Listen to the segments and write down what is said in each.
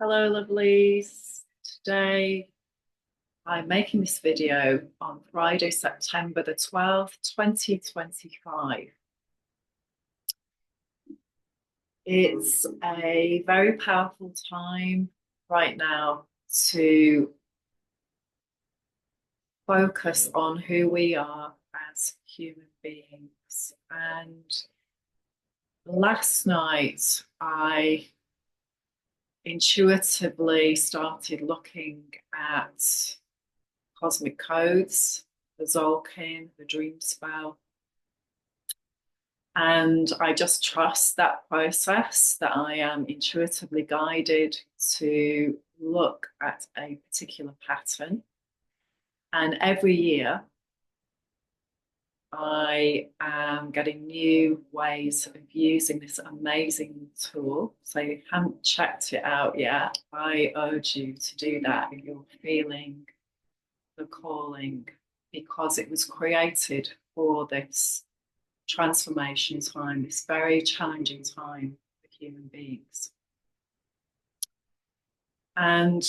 Hello, lovelies. Today I'm making this video on Friday, September the 12th, 2025. It's a very powerful time right now to focus on who we are as human beings. And last night I intuitively started looking at cosmic codes, the Zolkin, the dream spell. And I just trust that process, that I am intuitively guided to look at a particular pattern. And every year, I am getting new ways of using this amazing tool. So if you haven't checked it out yet, I urge you to do that if you're feeling the calling, because it was created for this transformation time, this very challenging time for human beings. And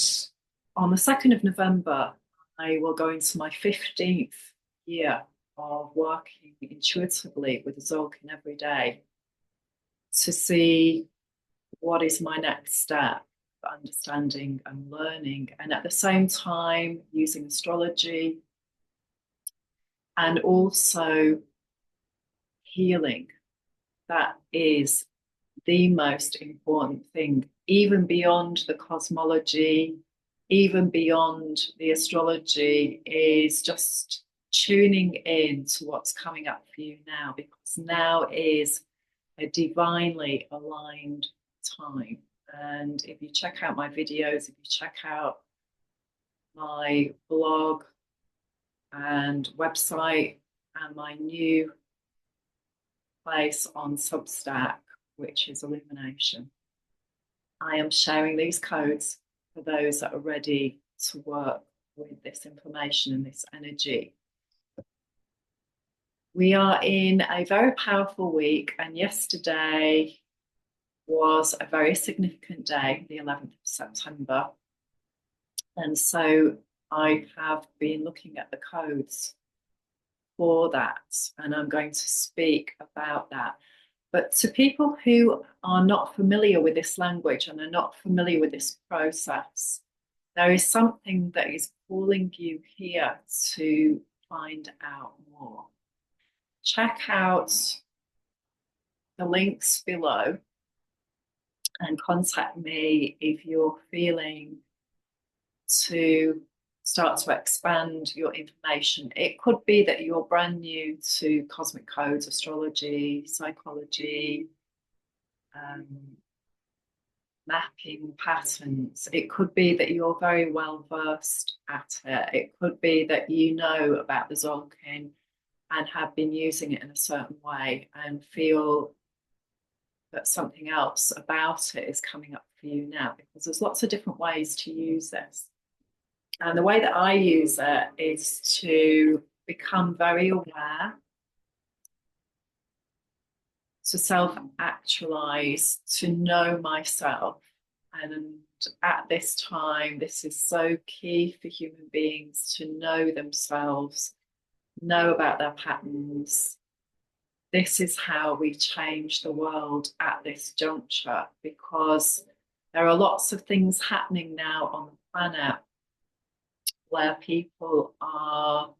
on the 2nd of November, I will go into my 15th year of working intuitively with the Zolkin every day to see what is my next step for understanding and learning, and at the same time using astrology and also healing. That is the most important thing, even beyond the cosmology, even beyond the astrology, is just tuning in to what's coming up for you now, because now is a divinely aligned time. And if you check out my videos, if you check out my blog and website and my new place on Substack, which is Illumination, I am sharing these codes for those that are ready to work with this information and this energy. We are in a very powerful week, and yesterday was a very significant day, the 11th of September. And so I have been looking at the codes for that, and I'm going to speak about that. But to people who are not familiar with this language and are not familiar with this process, there is something that is calling you here to find out more. Check out the links below and contact me if you're feeling to start to expand your information. It could be that you're brand new to cosmic codes, astrology, psychology, mapping patterns. It could be that you're very well versed at it. It could be that you know about the Zolkin and have been using it in a certain way and feel that something else about it is coming up for you now, because there's lots of different ways to use this. And the way that I use it is to become very aware, to self-actualize, to know myself. And at this time, this is so key for human beings to know themselves, know about their patterns. This is how we change the world at this juncture, because there are lots of things happening now on the planet where people are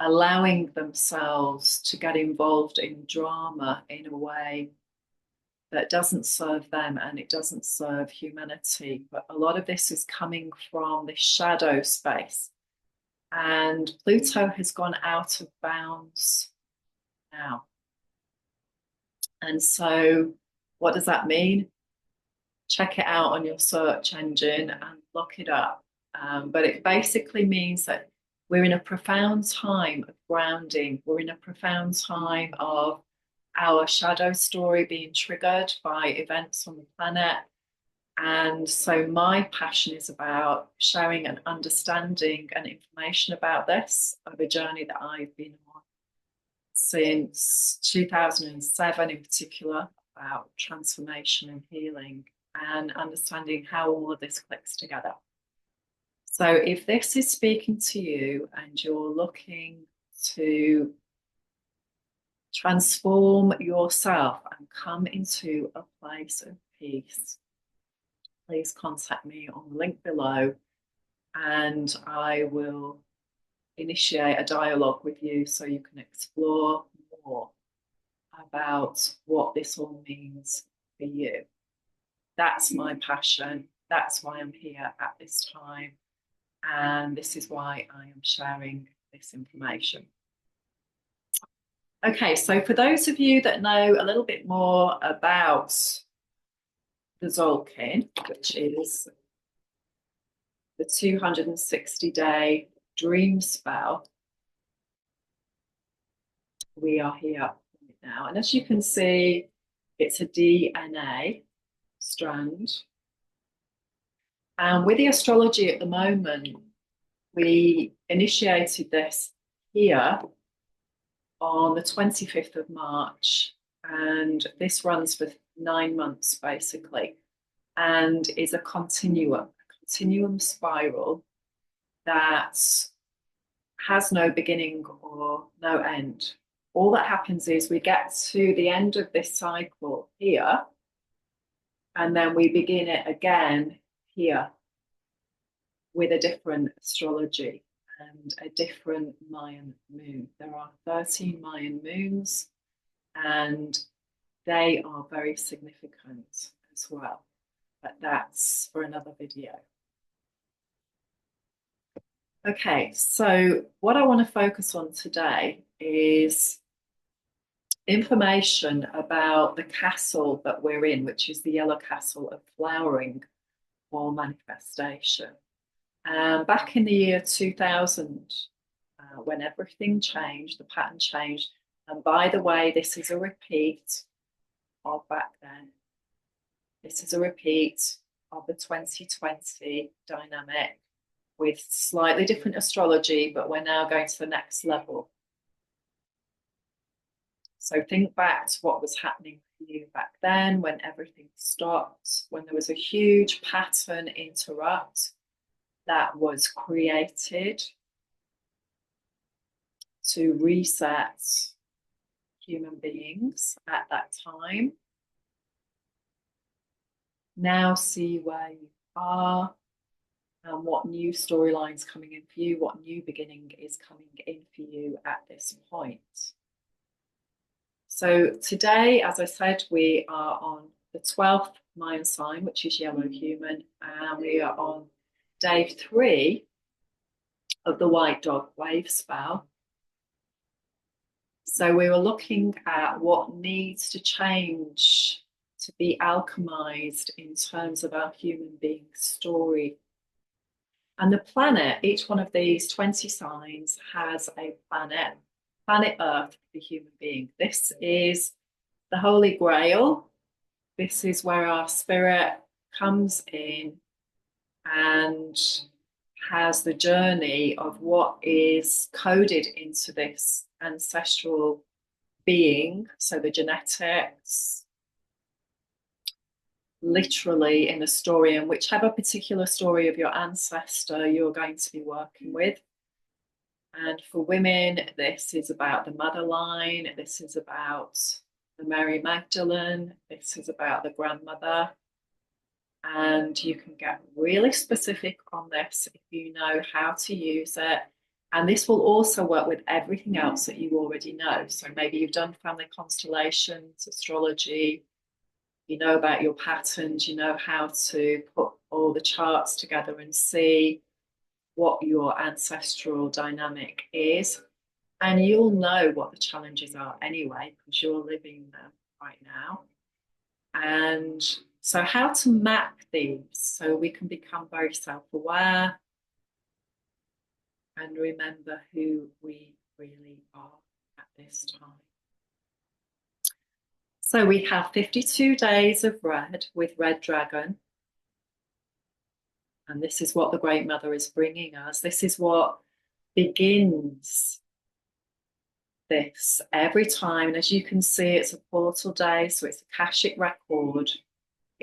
allowing themselves to get involved in drama in a way that doesn't serve them and it doesn't serve humanity. But a lot of this is coming from this shadow space. And Pluto has gone out of bounds now. And so what does that mean? Check it out on your search engine and look it up. But it basically means that we're in a profound time of grounding. We're in a profound time of our shadow story being triggered by events on the planet. And so my passion is about sharing and understanding and information about this, of a journey that I've been on since 2007 in particular, about transformation and healing. and understanding how all of this clicks together. So if this is speaking to you and you're looking to transform yourself and come into a place of peace, please contact me on the link below and I will initiate a dialogue with you so you can explore more about what this all means for you. That's my passion. That's why I'm here at this time. And this is why I am sharing this information. Okay, so for those of you that know a little bit more about the Zolkin, which is the 260-day dream spell, we are here right now. And as you can see, it's a DNA strand. And with the astrology at the moment, we initiated this here on the 25th of March. And this runs for 9 months, basically, and is a continuum spiral that has no beginning or no end. All that happens is we get to the end of this cycle here, and then we begin it again here with a different astrology and a different Mayan moon. There are 13 Mayan moons, and they are very significant as well. But that's for another video. Okay, so what I want to focus on today is information about the castle that we're in, which is the yellow castle of flowering or manifestation. Back in the year 2000, when everything changed, the pattern changed. And by the way, this is a repeat of back then. This is a repeat of the 2020 dynamic with slightly different astrology, but we're now going to the next level. So think back to what was happening for you back then when everything stopped, when there was a huge pattern interrupt that was created to reset human beings at that time. Now see where you are and what new storylines coming in for you, what new beginning is coming in for you at this point. So today, as I said, we are on the 12th Mayan sign, which is yellow human, and we are on day 3 of the white dog wave spell. So we were looking at what needs to change to be alchemized in terms of our human being story. And the planet, each one of these 20 signs has a planet Earth for the human being. This is the Holy Grail. This is where our spirit comes in and has the journey of what is coded into this ancestral being. So the genetics, literally in the story, and whichever particular story of your ancestor you're going to be working with. And for women, this is about the mother line. This is about the Mary Magdalene. This is about the grandmother. And you can get really specific on this if you know how to use it. And this will also work with everything else that you already know. So maybe you've done family constellations, astrology, you know about your patterns, you know how to put all the charts together and see what your ancestral dynamic is. And you'll know what the challenges are anyway, because you're living them right now. And so how to map these so we can become very self-aware and remember who we really are at this time. So we have 52 days of red with Red Dragon. And this is what the Great Mother is bringing us. This is what begins this every time. And as you can see, it's a portal day, so it's a Akashic record.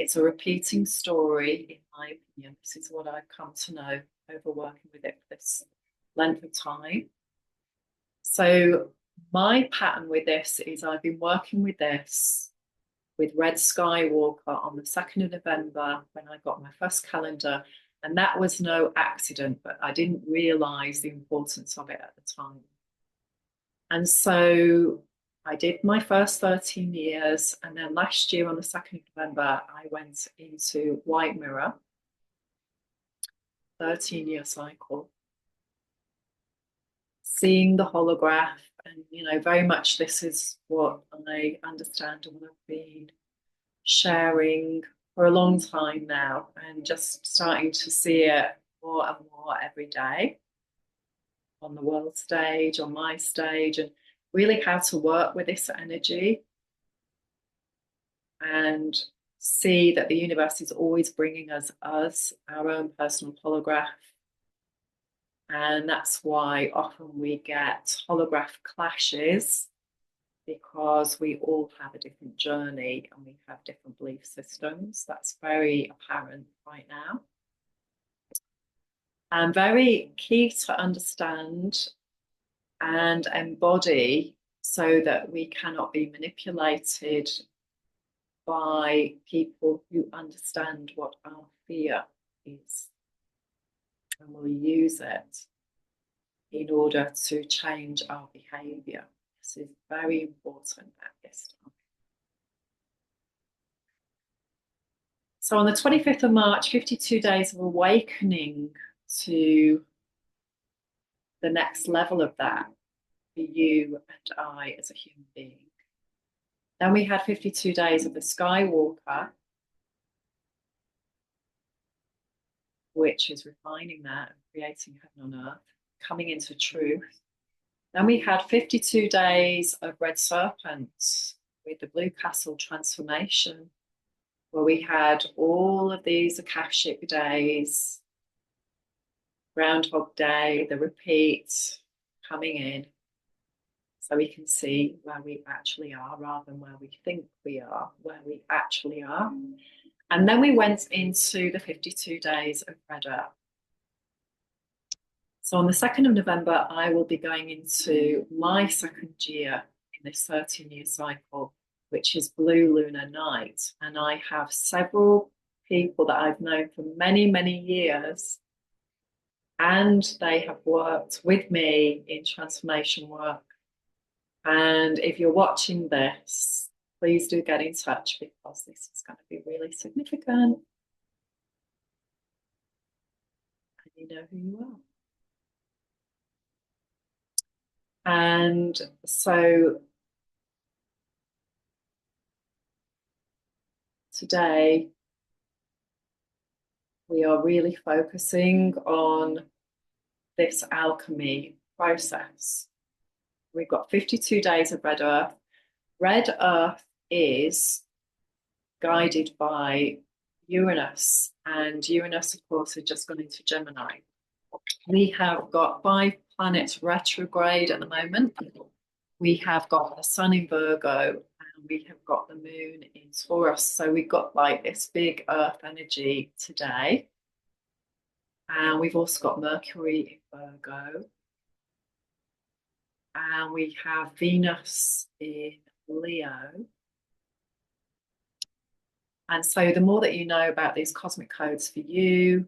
It's a repeating story, in my opinion. This is what I've come to know over working with it for this length of time. So my pattern with this is I've been working with this with Red Skywalker on the 2nd of November when I got my first calendar. And that was no accident, but I didn't realize the importance of it at the time. And so I did my first 13 years. And then last year on the 2nd of November, I went into White Mirror, 13-year cycle, seeing the holograph. And, you know, very much this is what I understand and what I've been sharing for a long time now, and just starting to see it more and more every day on the world stage, on my stage, and really how to work with this energy and see that the universe is always bringing us our own personal holograph. And that's why often we get holograph clashes, because we all have a different journey and we have different belief systems. That's very apparent right now. And very key to understand and embody so that we cannot be manipulated by people who understand what our fear is and will use it in order to change our behavior. This is very important at this time. So on the 25th of March, 52 days of awakening to the next level of that for you and I as a human being. Then we had 52 days of the Skywalker, which is refining that, creating heaven on earth, coming into truth. Then we had 52 days of Red Serpent with the Blue Castle transformation, where we had all of these Akashic days, Groundhog Day, the repeat coming in, so we can see where we actually are rather than where we think we are, where we actually are. And then we went into the 52 days of Red Earth. So on the 2nd of November, I will be going into my second year in this 13-year cycle, which is Blue Lunar Night. And I have several people that I've known for many, many years, and they have worked with me in transformation work. And if you're watching this, please do get in touch, because this is going to be really significant. And you know who you are. And so today we are really focusing on this alchemy process. We've got 52 days of Red Earth. Red Earth is guided by Uranus, and Uranus, of course, has just gone into Gemini. We have got 5 planets retrograde at the moment. We have got the Sun in Virgo, and we have got the Moon in Taurus. So we've got like this big Earth energy today. And we've also got Mercury in Virgo. And we have Venus in Leo. And so the more that you know about these cosmic codes for you,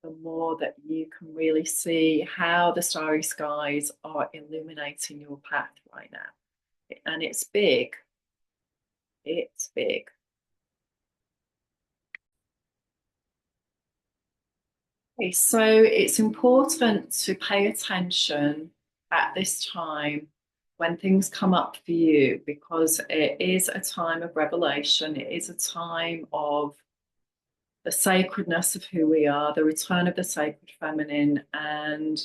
the more that you can really see how the starry skies are illuminating your path right now. And it's big. It's big. Okay, so it's important to pay attention at this time when things come up for you, because it is a time of revelation. It is a time of the sacredness of who we are, the return of the sacred feminine, and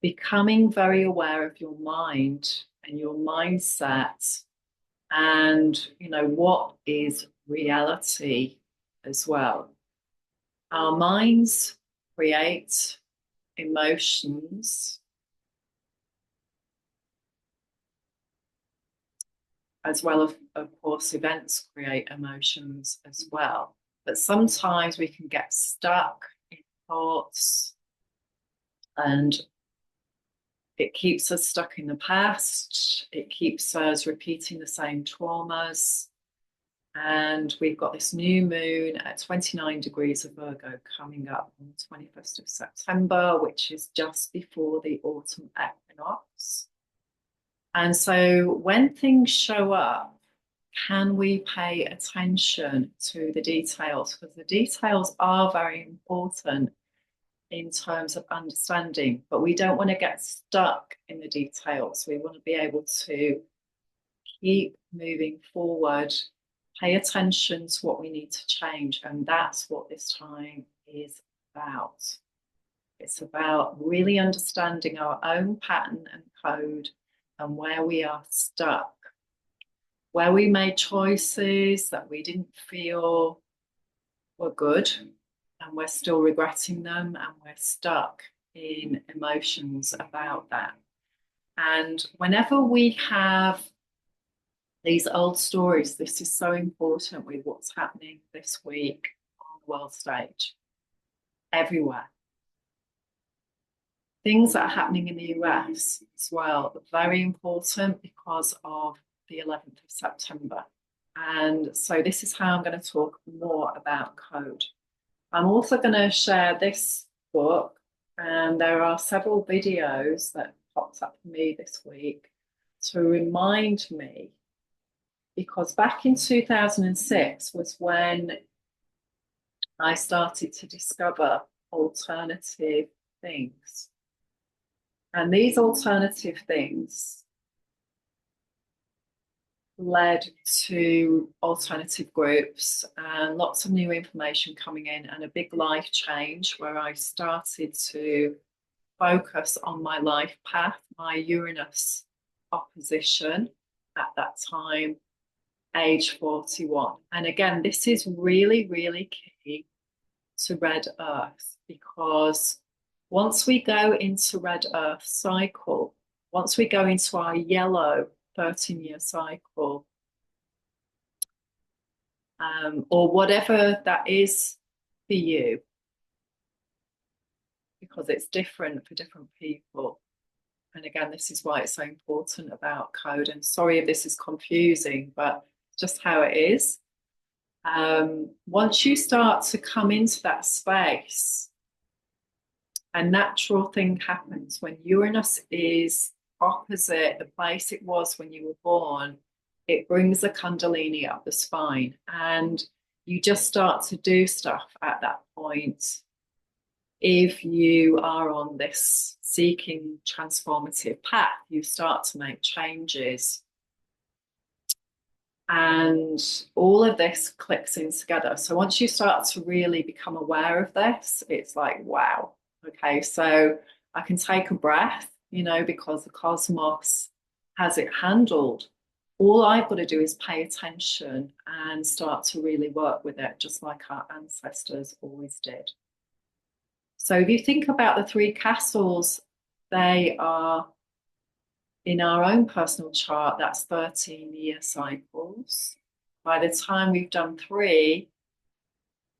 becoming very aware of your mind and your mindset, and you know what is reality as well. Our minds create emotions, as well as, of course, events create emotions as well. But sometimes we can get stuck in thoughts, and it keeps us stuck in the past. It keeps us repeating the same traumas. And we've got this new moon at 29 degrees of Virgo coming up on the 21st of September, which is just before the autumn equinox. And so when things show up, can we pay attention to the details? Because the details are very important in terms of understanding, but we don't want to get stuck in the details. We want to be able to keep moving forward, pay attention to what we need to change. And that's what this time is about. It's about really understanding our own pattern and code and where we are stuck, where we made choices that we didn't feel were good, and we're still regretting them, and we're stuck in emotions about that. And whenever we have these old stories, this is so important with what's happening this week on the world stage, everywhere. Things that are happening in the US as well, very important because of the 11th of September. And so this is how I'm going to talk more about code. I'm also going to share this book, and there are several videos that popped up for me this week to remind me, because back in 2006 was when I started to discover alternative things. And these alternative things led to alternative groups and lots of new information coming in, and a big life change where I started to focus on my life path, my Uranus opposition at that time, age 41. And again, this is really, really key to red earth, because once we go into red earth cycle, once we go into our yellow 13-year cycle, or whatever that is for you, because it's different for different people. And again, this is why it's so important about code. And sorry if this is confusing, but it's just how it is. Once you start to come into that space, a natural thing happens when Uranus is opposite the place it was when you were born. It brings the Kundalini up the spine, and you just start to do stuff at that point. If you are on this seeking transformative path, you start to make changes. And all of this clicks in together. So once you start to really become aware of this, it's like, wow, okay, so I can take a breath, because the cosmos has it handled. All I've got to do is pay attention and start to really work with it, just like our ancestors always did. So if you think about the three castles, they are in our own personal chart, that's 13-year cycles. By the time we've done 3,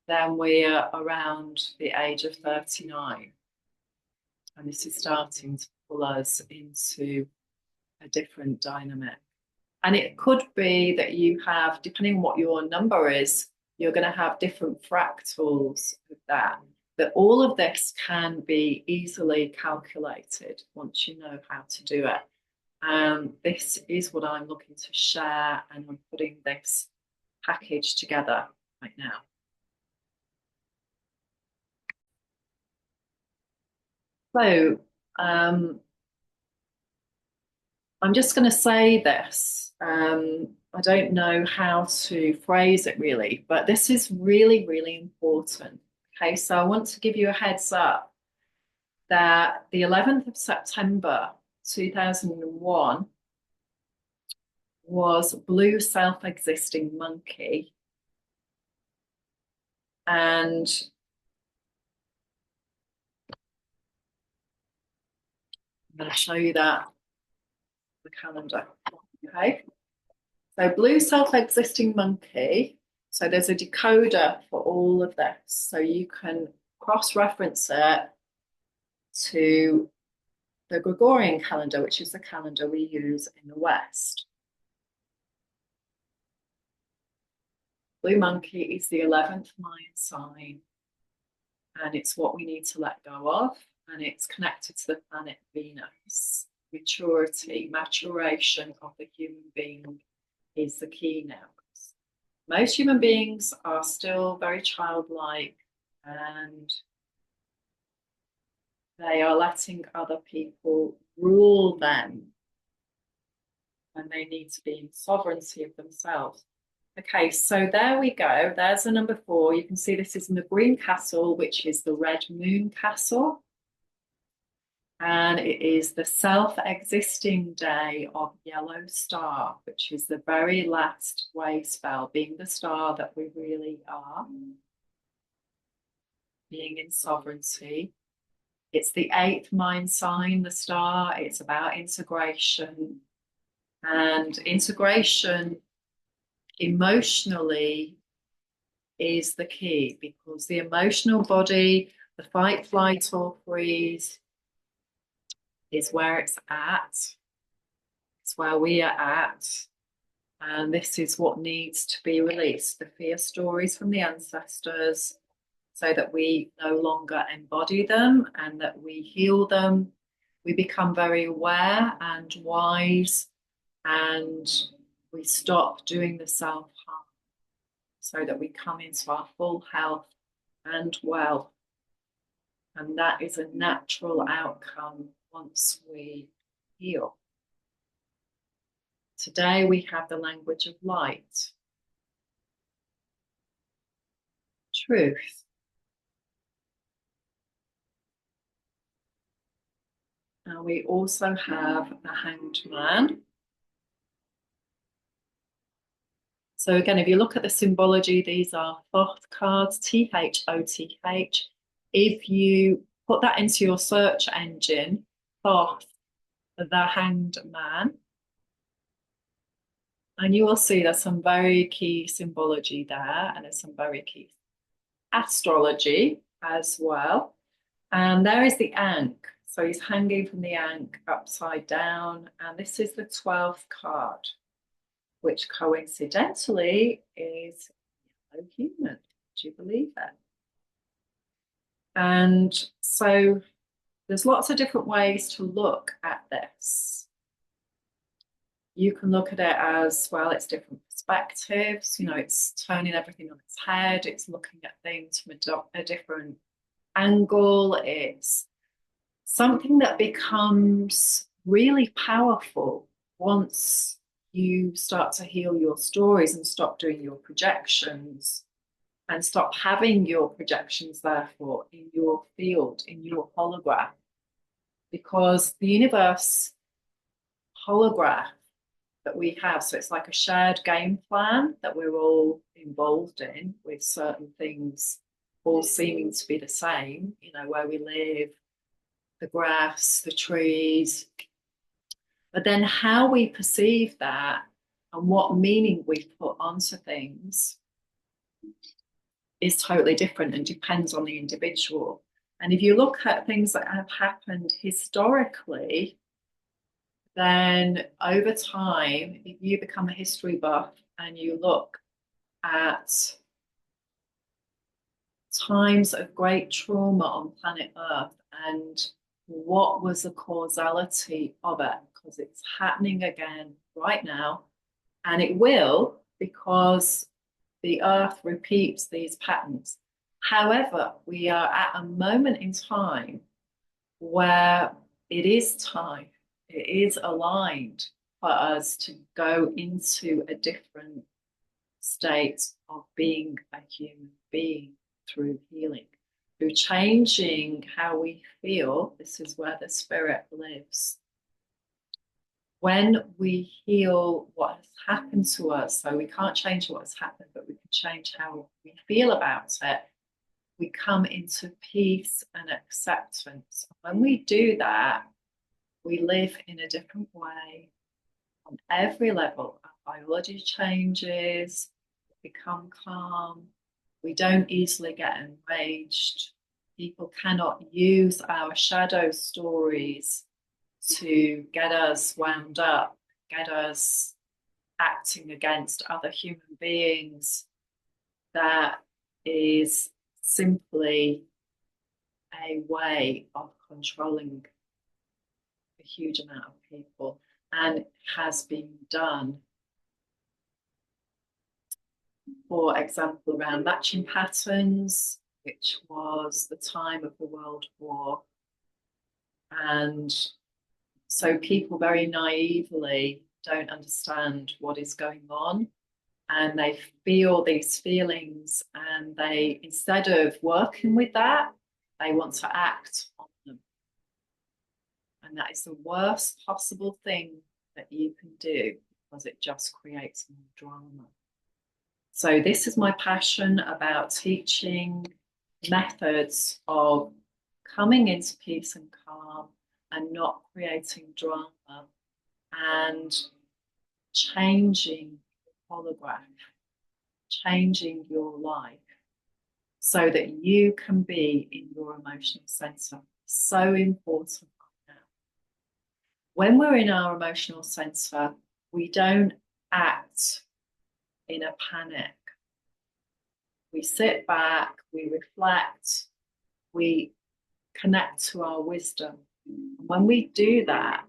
then we're around the age of 39. And this is starting to pull us into a different dynamic. And it could be that you have, depending on what your number is, you're going to have different fractals of that. But all of this can be easily calculated once you know how to do it. This is what I'm looking to share, and I'm putting this package together right now. So I'm just going to say this. I don't know how to phrase it really, but this is really, really important. Okay, so I want to give you a heads up that the 11th of September 2001 was Blue Self-Existing Monkey. And I'm going to show you that on the calendar. Okay, so Blue Self-Existing Monkey So there's a decoder for all of this. So you can cross-reference it to the Gregorian calendar, which is the calendar we use in the West. Blue monkey is the 11th Mayan sign, and it's what we need to let go of, and it's connected to the planet Venus. Maturity, maturation of the human being is the key now. Most human beings are still very childlike, and they are letting other people rule them, and they need to be in sovereignty of themselves. Okay, so there we go. There's the number 4. You can see this is in the green castle, which is the red moon castle. And it is the self-existing day of Yellow Star, which is the very last way spell, being the star that we really are, being in sovereignty. It's the 8th mind sign, the star. It's about integration. And integration emotionally is the key, because the emotional body, the fight, flight, or freeze, is where it's at. It's where we are at. And this is what needs to be released, the fear stories from the ancestors, so that we no longer embody them and that we heal them. We become very aware and wise, and we stop doing the self-harm, so that we come into our full health and wealth. And that is a natural outcome once we heal. Today we have the language of light, truth. And we also have the Hanged Man. So again, if you look at the symbology, these are Thoth cards, Thoth. If you put that into your search engine, Thoth, the Hanged Man, and you will see there's some very key symbology there, and there's some very key astrology as well. And there is the Ankh. So he's hanging from the Ankh upside down, and this is the 12th card, which coincidentally is Yellow Human. Do you believe that? And so there's lots of different ways to look at this. You can look at it as, well, it's different perspectives. You know, it's turning everything on its head. It's looking at things from a different angle. It's something that becomes really powerful once you start to heal your stories and stop doing your projections, and stop having your projections, therefore, in your field, in your holograph. Because the universe holograph that we have, so it's like a shared game plan that we're all involved in, with certain things all seeming to be the same, you know, where we live, the grass, the trees. But then how we perceive that and what meaning we put onto things is totally different and depends on the individual. And if you look at things that have happened historically, then over time, if you become a history buff and you look at times of great trauma on planet Earth and what was the causality of it, because it's happening again right now, and it will, because the Earth repeats these patterns. However, we are at a moment in time where it is time, it is aligned for us to go into a different state of being a human being through healing, through changing how we feel. This is where the spirit lives. When we heal what has happened to us, so we can't change what has happened, but we can change how we feel about it, we come into peace and acceptance. When we do that, we live in a different way on every level. Our biology changes, become calm. We don't easily get enraged. People cannot use our shadow stories to get us wound up, get us acting against other human beings. That is simply a way of controlling a huge amount of people, and it has been done. For example, around matching patterns, which was the time of the World War. And so people very naively don't understand what is going on, and they feel these feelings, and they, instead of working with that, they want to act on them. And that is the worst possible thing that you can do, because it just creates more drama. So this is my passion about teaching methods of coming into peace and calm and not creating drama, and changing the holograph, changing your life so that you can be in your emotional center. So important right now. When we're in our emotional center, we don't act in a panic. We sit back, we reflect, we connect to our wisdom. And when we do that,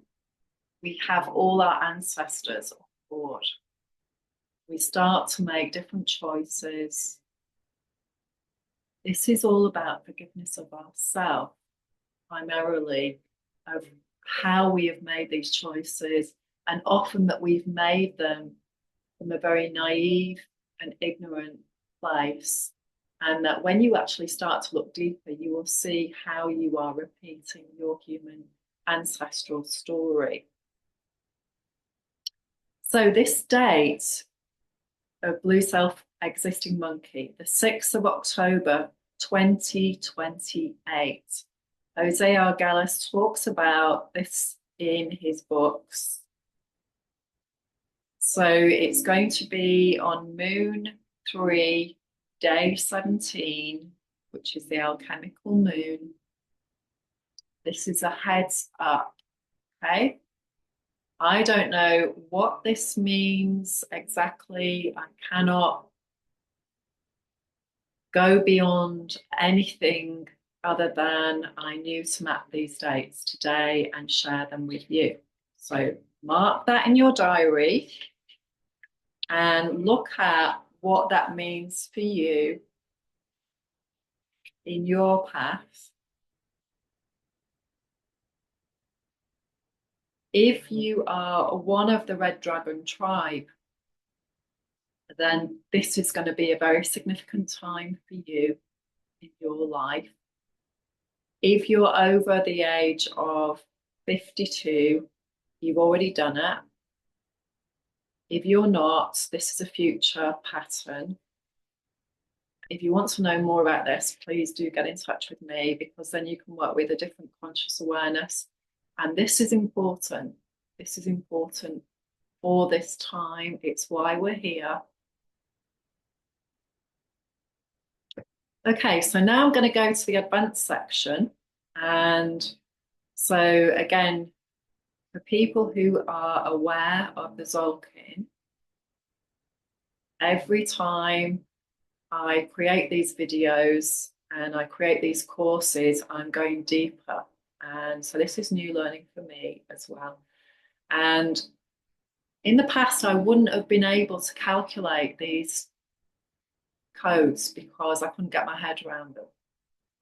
we have all our ancestors on board. We start to make different choices. This is all about forgiveness of ourselves, primarily, of how we have made these choices, and often that we've made them from a very naive and ignorant place. And that when you actually start to look deeper, you will see how you are repeating your human ancestral story. So this date of Blue Self-Existing Monkey, the 6th of October, 2028. Jose Arguelles talks about this in his books. So it's going to be on Moon 3, day 17, which is the alchemical moon. This is a heads up, okay? I don't know what this means exactly. I cannot go beyond anything other than I knew to map these dates today and share them with you. So mark that in your diary and look at what that means for you in your path. If you are one of the Red Dragon tribe, then this is going to be a very significant time for you in your life. If you're over the age of 52, you've already done it. If you're not, this is a future pattern. If you want to know more about this, please do get in touch with me, because then you can work with a different conscious awareness. And this is important. This is important for this time. It's why we're here. Okay, so now I'm going to go to the advanced section. And so again, for people who are aware of the Zolkin, every time I create these videos and I create these courses, I'm going deeper. And so this is new learning for me as well. And in the past, I wouldn't have been able to calculate these codes because I couldn't get my head around them,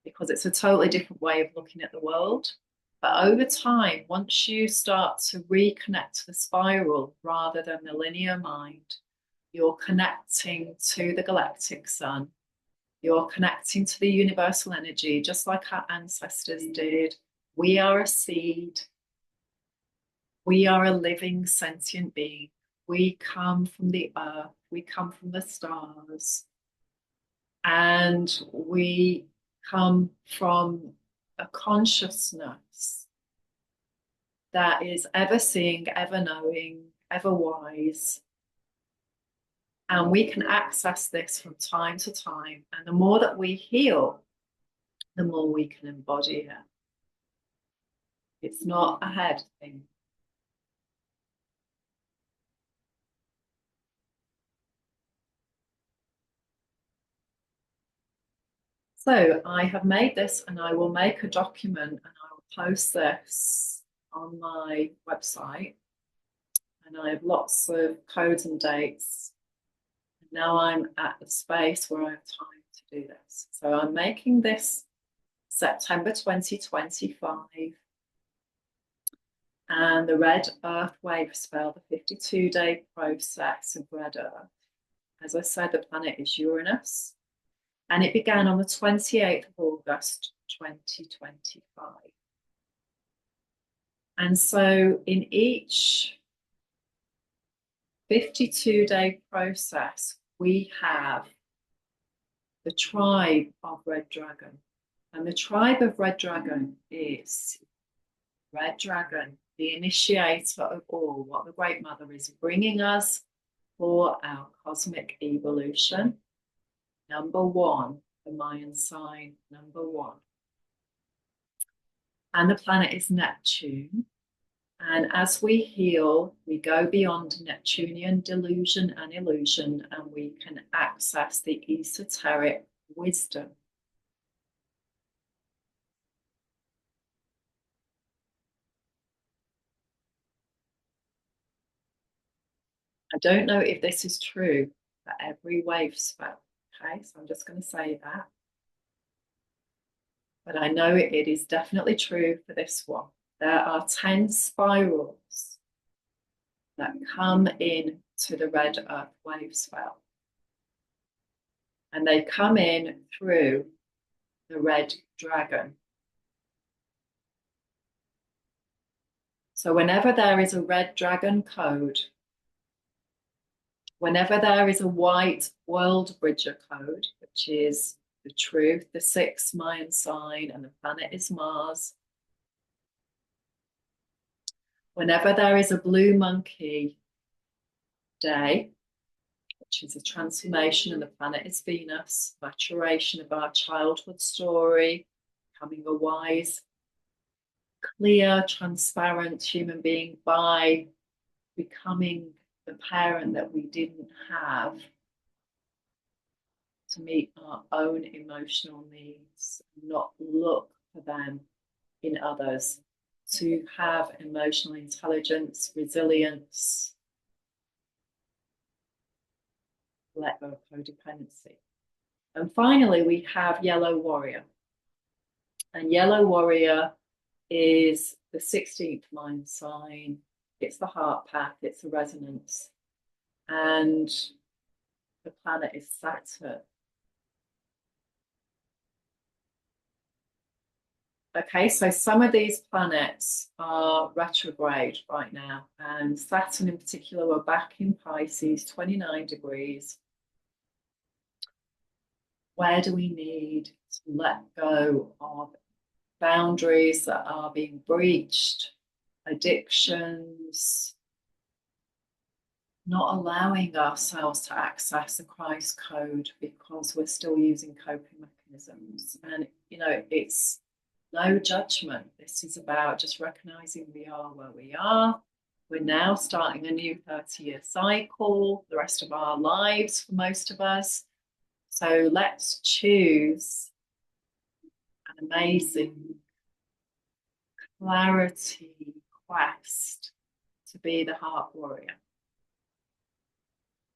because it's a totally different way of looking at the world. But over time, once you start to reconnect to the spiral rather than the linear mind, you're connecting to the galactic sun. You're connecting to the universal energy, just like our ancestors did. We are a seed. We are a living sentient being. We come from the earth. We come from the stars. And we come from a consciousness that is ever seeing, ever knowing, ever wise. And we can access this from time to time. And the more that we heal, the more we can embody it. It's not a head thing. So I have made this, and I will make a document and I will post this on my website. And I have lots of codes and dates. And now I'm at the space where I have time to do this. So I'm making this September 2025. And the red earth wave spell, the 52-day process of red earth. As I said, the planet is Uranus. And it began on the 28th of August, 2025. And so in each 52-day process, we have the tribe of Red Dragon. And the tribe of Red Dragon is Red Dragon, the initiator of all, what the Great Mother is bringing us for our cosmic evolution. Number one, the Mayan sign, number one. And the planet is Neptune. And as we heal, we go beyond Neptunian delusion and illusion, and we can access the esoteric wisdom. I don't know if this is true for every wave spell, okay? So I'm just going to say that. But I know it is definitely true for this one. There are 10 spirals that come in to the red earth wave spell. And they come in through the red dragon. So whenever there is a red dragon code, whenever there is a white world bridger code, which is the truth, the 6th Mayan sign, and the planet is Mars. Whenever there is a blue monkey day, which is a transformation, and the planet is Venus, maturation of our childhood story, becoming a wise, clear, transparent human being by becoming the parent that we didn't have to meet our own emotional needs, not look for them in others, to have emotional intelligence, resilience, let go of codependency. And finally, we have Yellow Warrior. And Yellow Warrior is the 16th Mayan sign. It's the heart path, it's the resonance. And the planet is Saturn. Okay, so some of these planets are retrograde right now, and Saturn in particular, we're back in Pisces, 29 degrees. Where do we need to let go of boundaries that are being breached, addictions, not allowing ourselves to access the Christ code because we're still using coping mechanisms? And, you know, it's no judgment. This is about just recognizing we are where we are. We're now starting a new 30-year cycle, the rest of our lives for most of us. So let's choose an amazing clarity quest to be the heart warrior.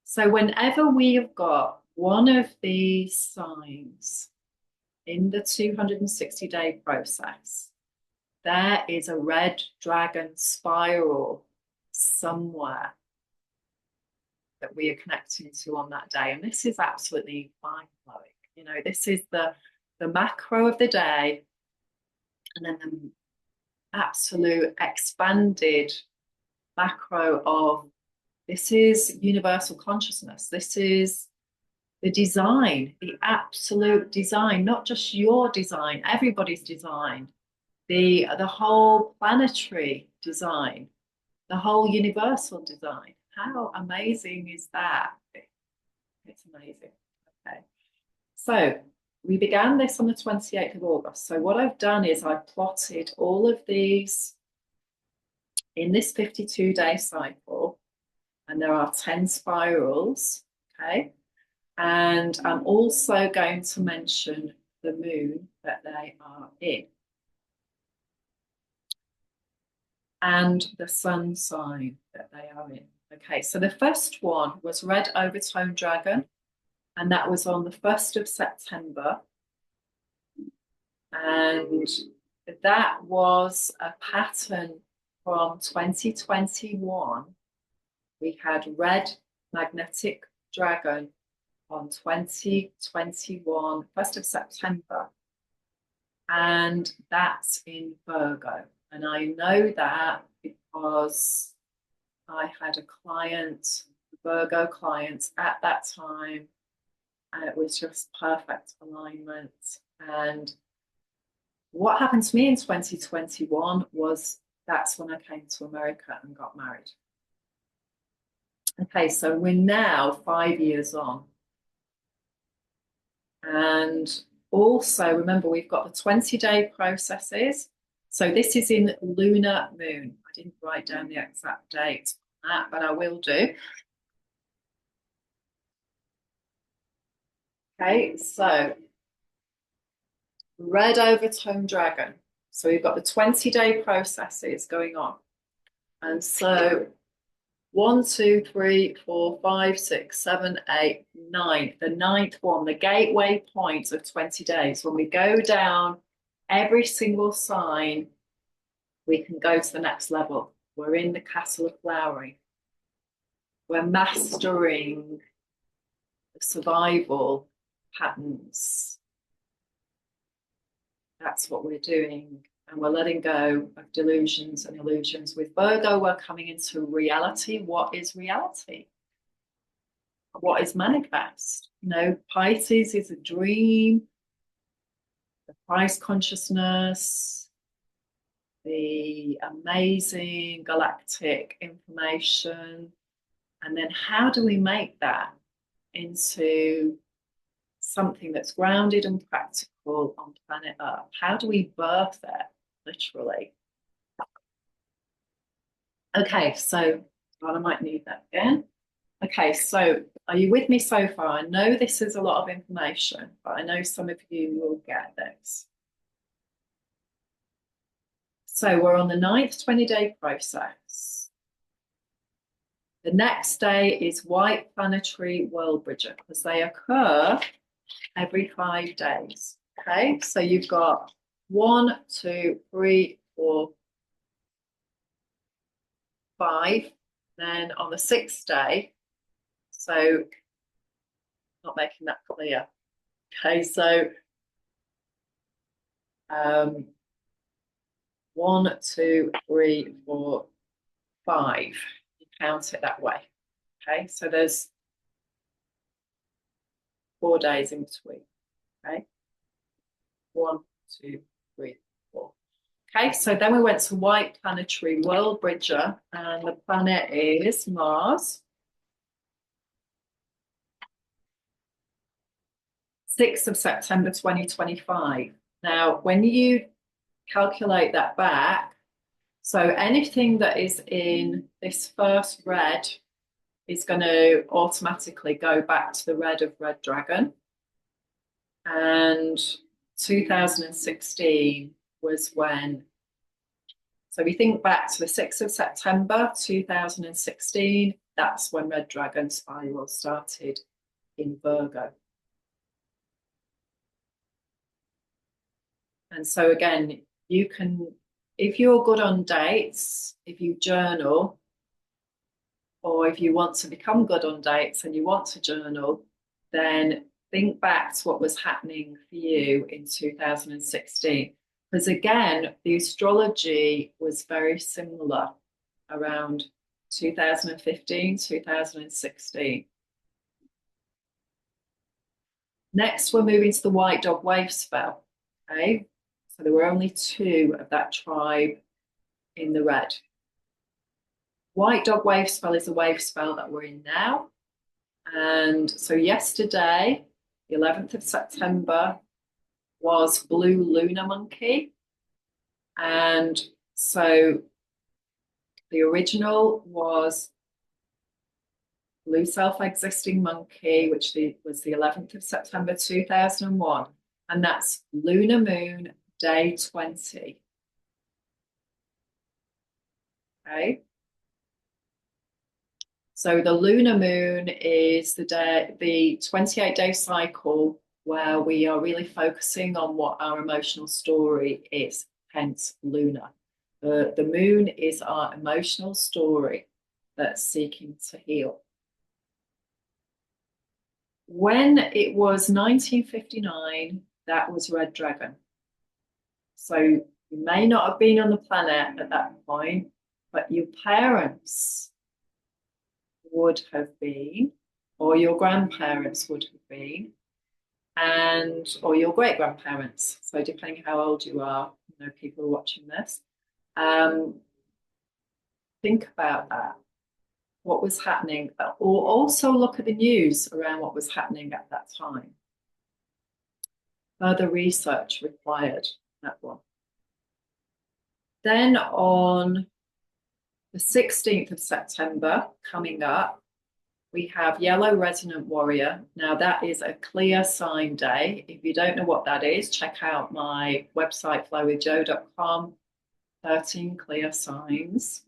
So whenever we have got one of these signs in the 260-day process, there is a red dragon spiral somewhere that we are connecting to on that day. And this is absolutely mind-blowing. You know, this is the macro of the day, and then the absolute expanded macro of this is universal consciousness. This is the design, the absolute design, not just your design, everybody's design, the whole planetary design, the whole universal design. How amazing is that? It's amazing. Okay. So we began this on the 28th of August. So what I've done is I've plotted all of these in this 52-day cycle, and there are 10 spirals, okay? And I'm also going to mention the moon that they are in and the sun sign that they are in. Okay, so the first one was Red Overtone Dragon, and that was on the 1st of September. And that was a pattern from 2021. We had Red Magnetic Dragon on 2021, 1st of September. And that's in Virgo. And I know that because I had a client, a Virgo client at that time, and it was just perfect alignment. And what happened to me in 2021 was that's when I came to America and got married. Okay, so we're now 5 years on. And also, remember, we've got the 20-day processes. So this is in lunar moon. I didn't write down the exact date on that, but I will do. Okay, so Red Overtone Dragon. So we've got the 20-day processes going on. And so 1, 2, 3, 4, 5, 6, 7, 8, 9. The 9th one, the gateway point of 20 days. When we go down every single sign, we can go to the next level. We're in the castle of flowering. We're mastering the survival patterns. That's what we're doing. And we're letting go of delusions and illusions. With Virgo, we're coming into reality. What is reality? What is manifest? You know, Pisces is a dream, the Christ consciousness, the amazing galactic information. And then how do we make that into something that's grounded and practical on planet Earth? How do we birth it, literally? Okay, so well, I might need that again. Okay, so are you with me so far? I know this is a lot of information, but I know some of you will get this. So we're on the 9th 20-day process. The next day is White Planetary World Bridger, because they occur every 5 days. Okay, so you've got 1, 2, 3, 4, 5. Then on the 6th day, so not making that clear. Okay, so 1, 2, 3, 4, 5. You count it that way. Okay, so there's 4 days in between. Okay, 1, 2, 3, 4. Okay, so then we went to White Planetary World Bridger, and the planet is Mars. 6th of September 2025. Now, when you calculate that back, so anything that is in this first red is going to automatically go back to the red of Red Dragon. And 2016 was when, so we think back to the 6th of September 2016, that's when Red Dragon spiral started in Virgo. And so again, you can, if you're good on dates, if you journal, or if you want to become good on dates and you want to journal, then think back to what was happening for you in 2016. Because again, the astrology was very similar around 2015, 2016. Next, we're moving to the White Dog Wave spell. Okay, so there were only 2 of that tribe in the red. White Dog Wave spell is a wave spell that we're in now. And so yesterday, the 11th of September, was Blue Lunar Monkey. And so the original was Blue Self-Existing Monkey, which was the 11th of September 2001. And that's Lunar Moon Day 20. Okay. So the lunar moon is the 28-day cycle where we are really focusing on what our emotional story is, hence lunar. The moon is our emotional story that's seeking to heal. When it was 1959, that was Red Dragon. So you may not have been on the planet at that point, but your parents would have been, or your grandparents would have been, or your great grandparents. So depending how old you are, people are watching this. Think about that. What was happening, or also look at the news around what was happening at that time. Further research required, that one. Then on the 16th of September, coming up, we have Yellow Resonant Warrior. Now that is a clear sign day. If you don't know what that is, check out my website, flowwithjo.com, 13 clear signs,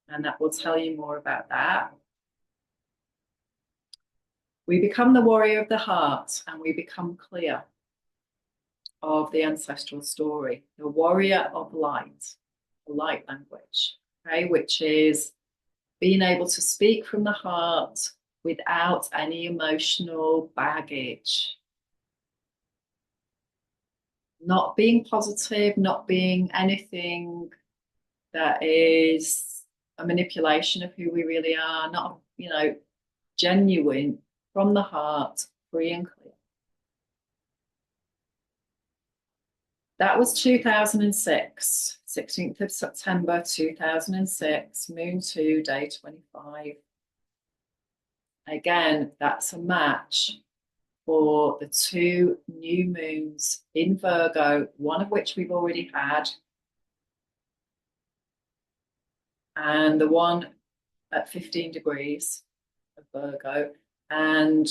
and that will tell you more about that. We become the warrior of the heart, and we become clear of the ancestral story, the warrior of light, the light language, okay, which is being able to speak from the heart without any emotional baggage. Not being positive, not being anything that is a manipulation of who we really are, not, genuine from the heart, free and clear. That was 2006, 16th of September 2006, Moon 2, Day 25. Again, that's a match for the 2 new moons in Virgo, one of which we've already had, and the one at 15 degrees of Virgo, and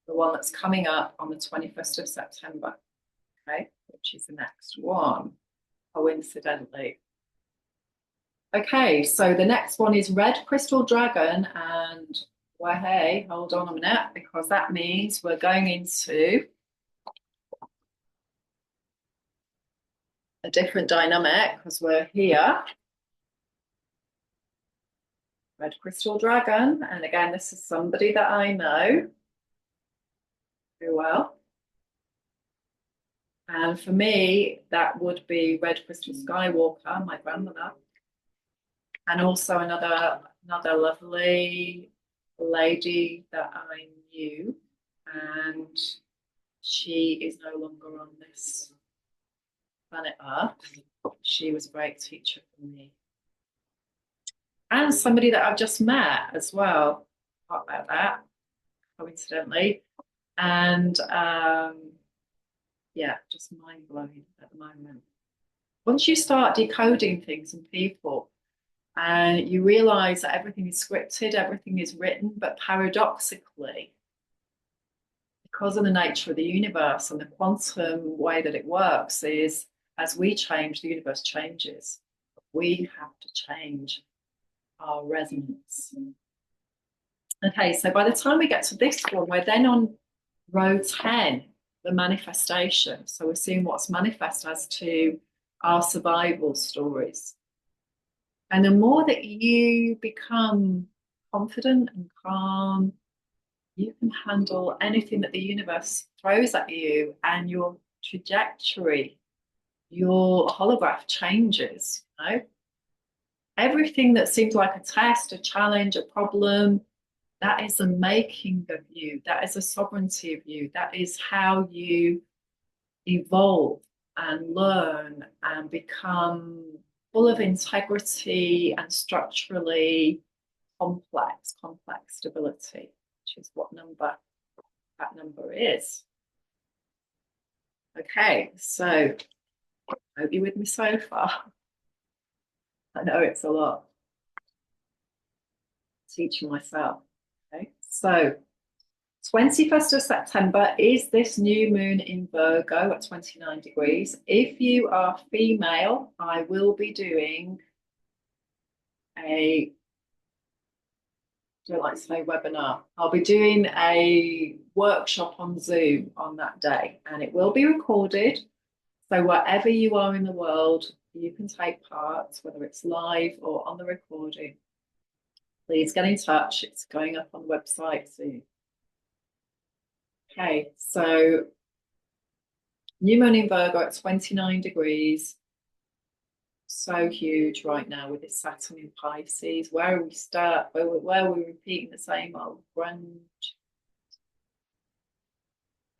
the one that's coming up on the 21st of September. Okay, which is the next one, coincidentally. Okay, so the next one is Red Crystal Dragon, and well, hey, hold on a minute, because that means we're going into a different dynamic, because we're here. Red Crystal Dragon, and again, this is somebody that I know very well. And for me, that would be Red Crystal Skywalker, my grandmother. And also another lovely lady that I knew. And she is no longer on this planet Earth. She was a great teacher for me. And somebody that I've just met as well. Talk about that, coincidentally. And yeah, just mind-blowing at the moment. Once you start decoding things and people, and you realize that everything is scripted, everything is written, but paradoxically, because of the nature of the universe and the quantum way that it works, is as we change, the universe changes. We have to change our resonance. Okay, so by the time we get to this one, we're then on row 10, the manifestation. So we're seeing what's manifest as to our survival stories. And the more that you become confident and calm, you can handle anything that the universe throws at you, and your trajectory, your holograph changes. Everything that seems like a test, a challenge, a problem, that is the making of you. That is the sovereignty of you. That is how you evolve and learn and become full of integrity and structurally complex stability, which is what number that number is. Okay, so hope you're with me so far. I know it's a lot. Teaching myself. Okay, so 21st of September is this new moon in Virgo at 29 degrees. If you are female, I will be doing I don't like to say webinar. I'll be doing a workshop on Zoom on that day, and it will be recorded. So wherever you are in the world, you can take part, whether it's live or on the recording. Please get in touch. It's going up on the website soon. Okay, so new moon in Virgo at 29 degrees. So huge right now with this Saturn in Pisces. Where we start, where we're repeating the same old grunge.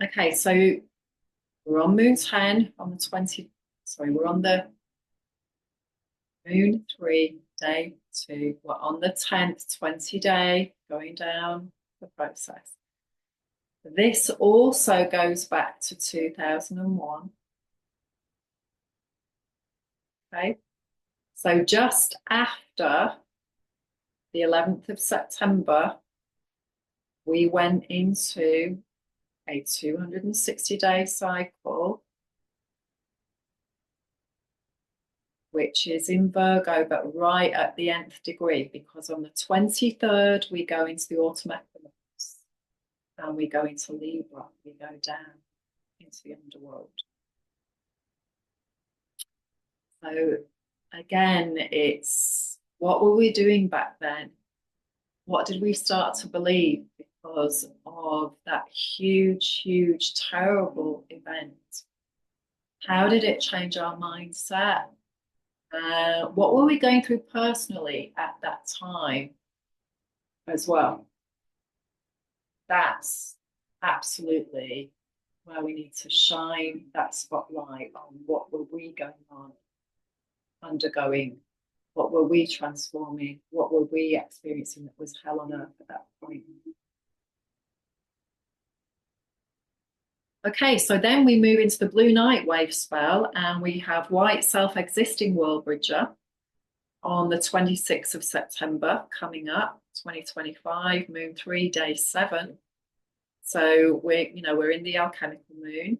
Okay, so we're on moon 10 on the 20, sorry, we're on the moon 3, day 2. We're on the 10th, 20 day, going down the process. This also goes back to 2001. Okay, so just after the 11th of September, we went into a 260-day cycle, which is in Virgo, but right at the nth degree, because on the 23rd, we go into the autumn equinox and we go into Libra, we go down into the underworld. So again, it's what were we doing back then? What did we start to believe because of that huge, huge, terrible event? How did it change our mindset? What were we going through personally at that time as well? That's absolutely where we need to shine that spotlight on what were we going on, undergoing, what were we transforming, what were we experiencing that was hell on earth at that point. Okay, so then we move into the blue night wave spell, and we have white self-existing world bridger on the 26th of September coming up, 2025, moon 3, day 7. So we're in the alchemical moon.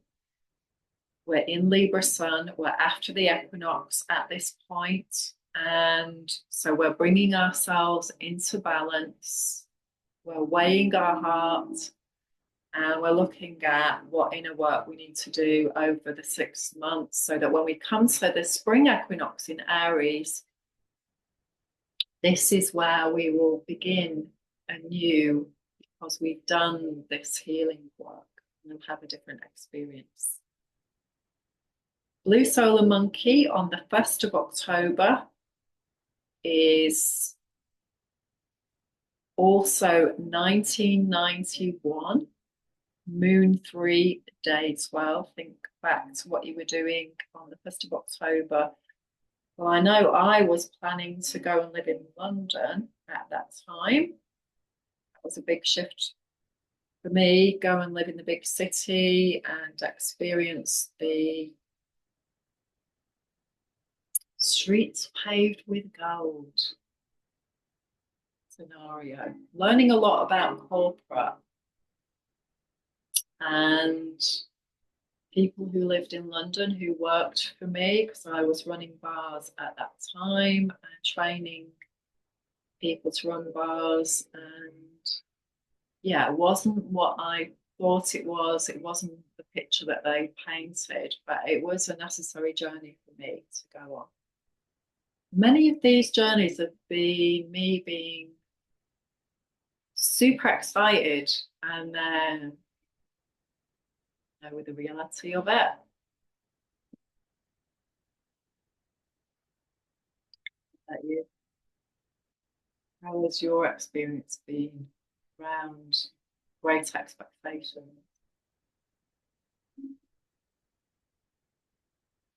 We're in Libra sun. We're after the equinox at this point. And so we're bringing ourselves into balance. We're weighing our heart. And we're looking at what inner work we need to do over the 6 months so that when we come to the spring equinox in Aries, this is where we will begin anew because we've done this healing work and we'll have a different experience. Blue solar monkey on the 1st of October is also 1991. Moon 3, day 12. Think back to what you were doing on the 1st of October. Well, I know I was planning to go and live in London at that time. That was a big shift for me, go and live in the big city and experience the streets paved with gold scenario. Learning a lot about corporate and people who lived in London who worked for me because I was running bars at that time and training people to run bars. And yeah, it wasn't what I thought it was. It wasn't the picture that they painted, but it was a necessary journey for me to go on. Many of these journeys have been me being super excited and then with the reality of it. You, how has your experience been around great expectations?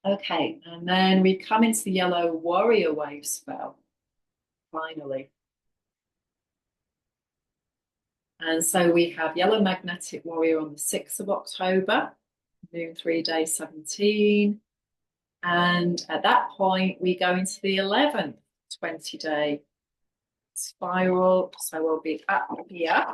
Okay, and then we come into the yellow warrior wave spell, finally. And so we have Yellow Magnetic Warrior on the 6th of October, Moon 3 day 17. And at that point, we go into the 11th 20-day spiral. So we'll be up here.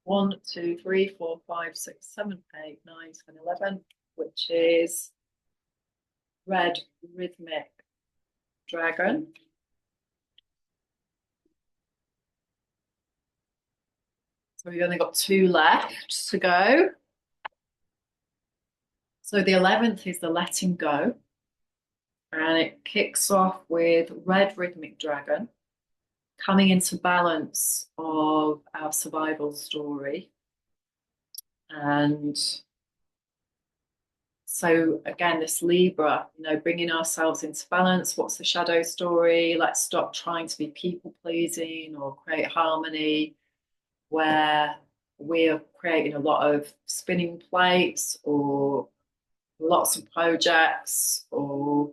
One, two, three, four, five, six, seven, 8, 9, 10, 11, which is red rhythmic dragon. So we've only got 2 left to go. So the 11th is the letting go. And it kicks off with red rhythmic dragon, coming into balance of our survival story. And so again, this Libra, bringing ourselves into balance. What's the shadow story? Let's stop trying to be people pleasing or create harmony, where we're creating a lot of spinning plates or lots of projects, or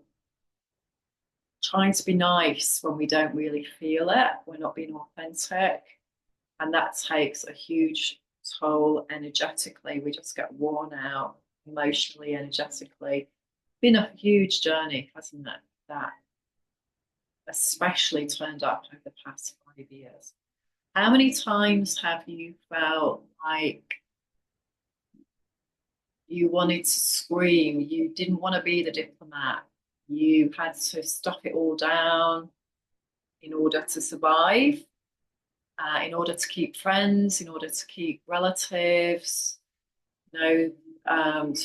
trying to be nice when we don't really feel it. We're not being authentic. And that takes a huge toll energetically. We just get worn out emotionally, energetically. Been a huge journey, hasn't it? That especially turned up over the past 5 years. How many times have you felt like you wanted to scream? You didn't want to be the diplomat. You had to stuff it all down in order to survive, in order to keep friends, in order to keep relatives, to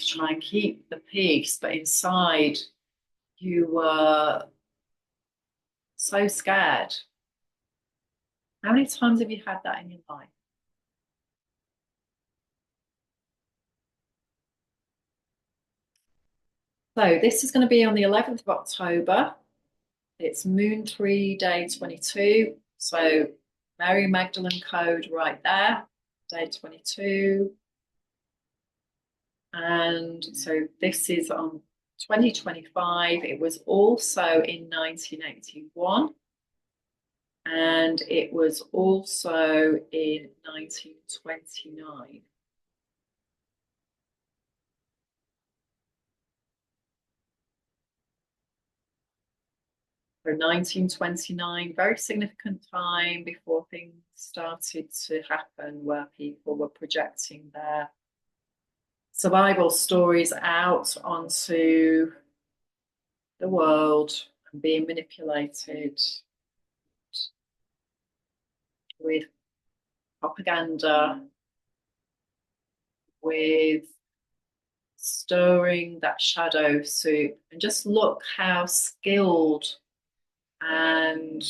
try and keep the peace. But inside, you were so scared. How many times have you had that in your life? So this is going to be on the 11th of October. It's Moon 3 day 22. So Mary Magdalene code right there, day 22. And so this is on 2025. It was also in 1981. And it was also in 1929. For 1929, very significant time before things started to happen, where people were projecting their survival stories out onto the world and being manipulated with propaganda, with stirring that shadow soup. And just look how skilled and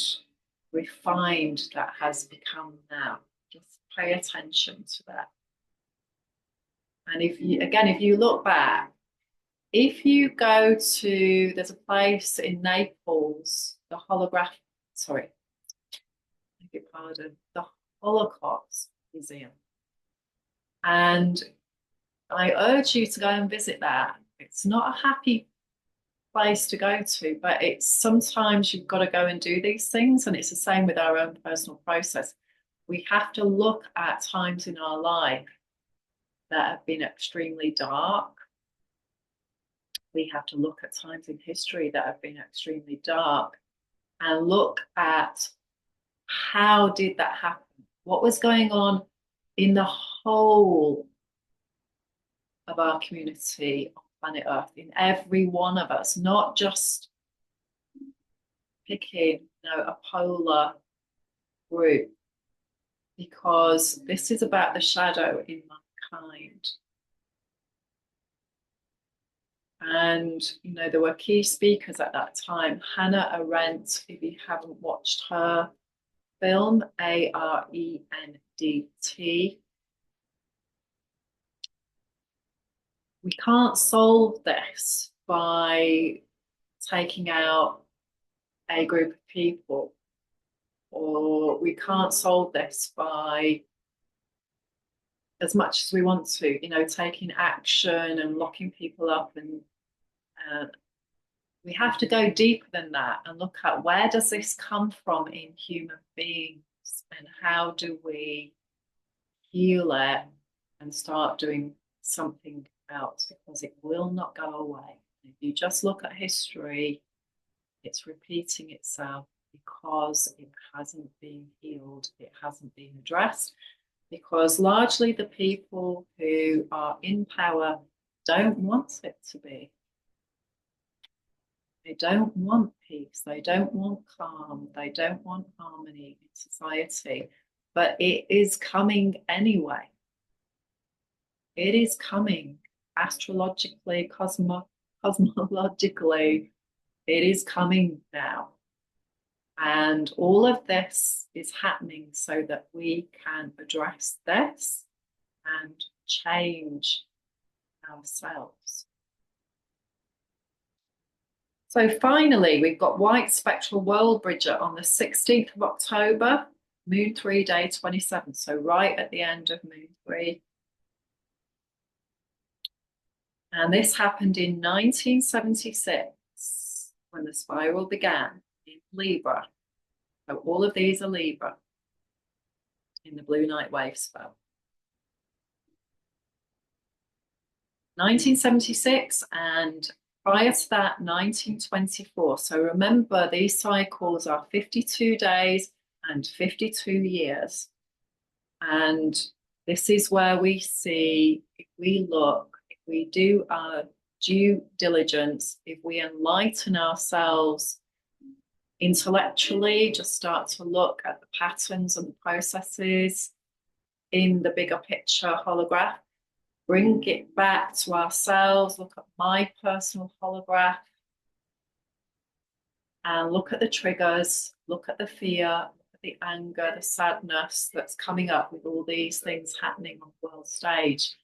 refined that has become now. Just pay attention to that. And if you look back, if you go to, there's a place in Naples, the the Holocaust Museum. And I urge you to go and visit that. It's not a happy place to go to, but it's sometimes you've got to go and do these things. And it's the same with our own personal process. We have to look at times in our life that have been extremely dark. We have to look at times in history that have been extremely dark and look at how did that happen? What was going on in the whole of our community on planet Earth, in every one of us, not just picking a polar group, because this is about the shadow in mankind. And there were key speakers at that time. Hannah Arendt, if you haven't watched her film, Arendt. We can't solve this by taking out a group of people, or we can't solve this by, as much as we want to, taking action and locking people up and We have to go deeper than that and look at where does this come from in human beings and how do we heal it and start doing something else, because it will not go away. If you just look at history, it's repeating itself because it hasn't been healed, it hasn't been addressed, because largely the people who are in power don't want it to be. They don't want peace, they don't want calm, they don't want harmony in society, but it is coming anyway. It is coming astrologically, cosmologically, it is coming now. And all of this is happening so that we can address this and change ourselves. So finally, we've got White Spectral World Bridger on the 16th of October, Moon 3, day 27. So right at the end of Moon 3. And this happened in 1976 when the spiral began in Libra. So all of these are Libra in the blue night wave spell. 1976 and prior to that, 1924. So remember, these cycles are 52 days and 52 years. And this is where we see, if we look, if we do our due diligence, if we enlighten ourselves intellectually, just start to look at the patterns and the processes in the bigger picture holograph, bring it back to ourselves, look at my personal holograph, and look at the triggers, look at the fear, look at the anger, the sadness that's coming up with all these things happening on the world stage,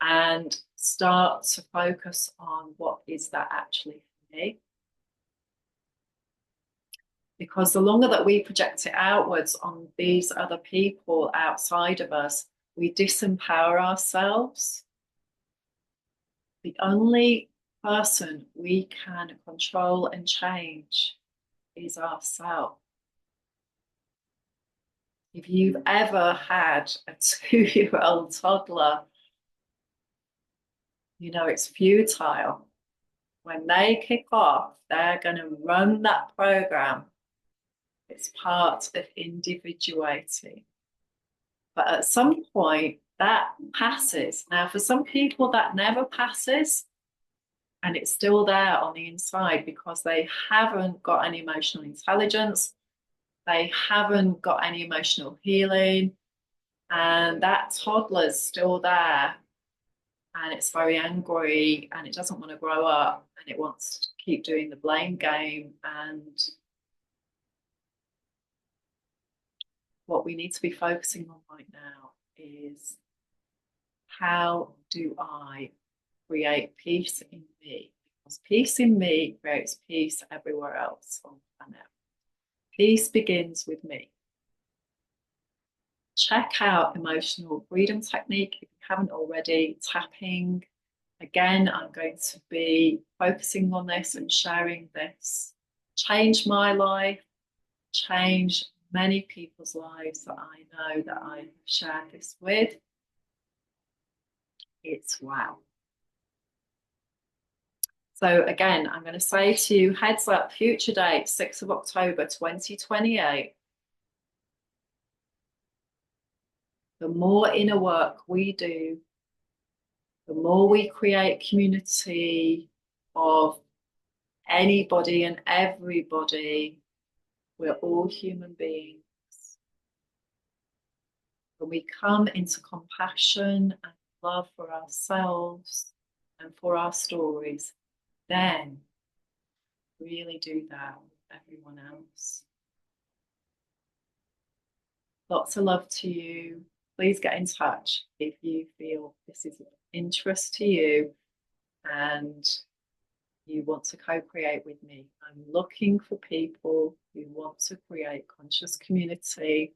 and start to focus on what is that actually for me. Because the longer that we project it outwards on these other people outside of us, we disempower ourselves. The only person we can control and change is ourselves. If you've ever had a 2-year-old toddler, you know it's futile. When they kick off, they're going to run that program. It's part of individuating. But at some point, that passes. Now, for some people, that never passes. And it's still there on the inside because they haven't got any emotional intelligence. They haven't got any emotional healing. And that toddler's still there. And it's very angry and it doesn't want to grow up and it wants to keep doing the blame game. And what we need to be focusing on right now is, how do I create peace in me? Because peace in me creates peace everywhere else on the planet. Peace begins with me. Check out Emotional Freedom Technique if you haven't already. Tapping. Again, I'm going to be focusing on this and sharing this. Change my life, change many people's lives that I know that I've shared this with. It's wow. So again, I'm going to say to you, heads up, future date, 6th of October, 2028. The more inner work we do, the more we create community of anybody and everybody. We're all human beings. When we come into compassion and love for ourselves and for our stories, then really do that with everyone else. Lots of love to you. Please get in touch if you feel this is of interest to you and you want to co-create with me. I'm looking for people who want to create conscious community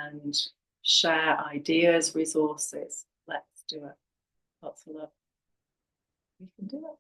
and share ideas, resources. Let's do it. Lots of love. We can do it.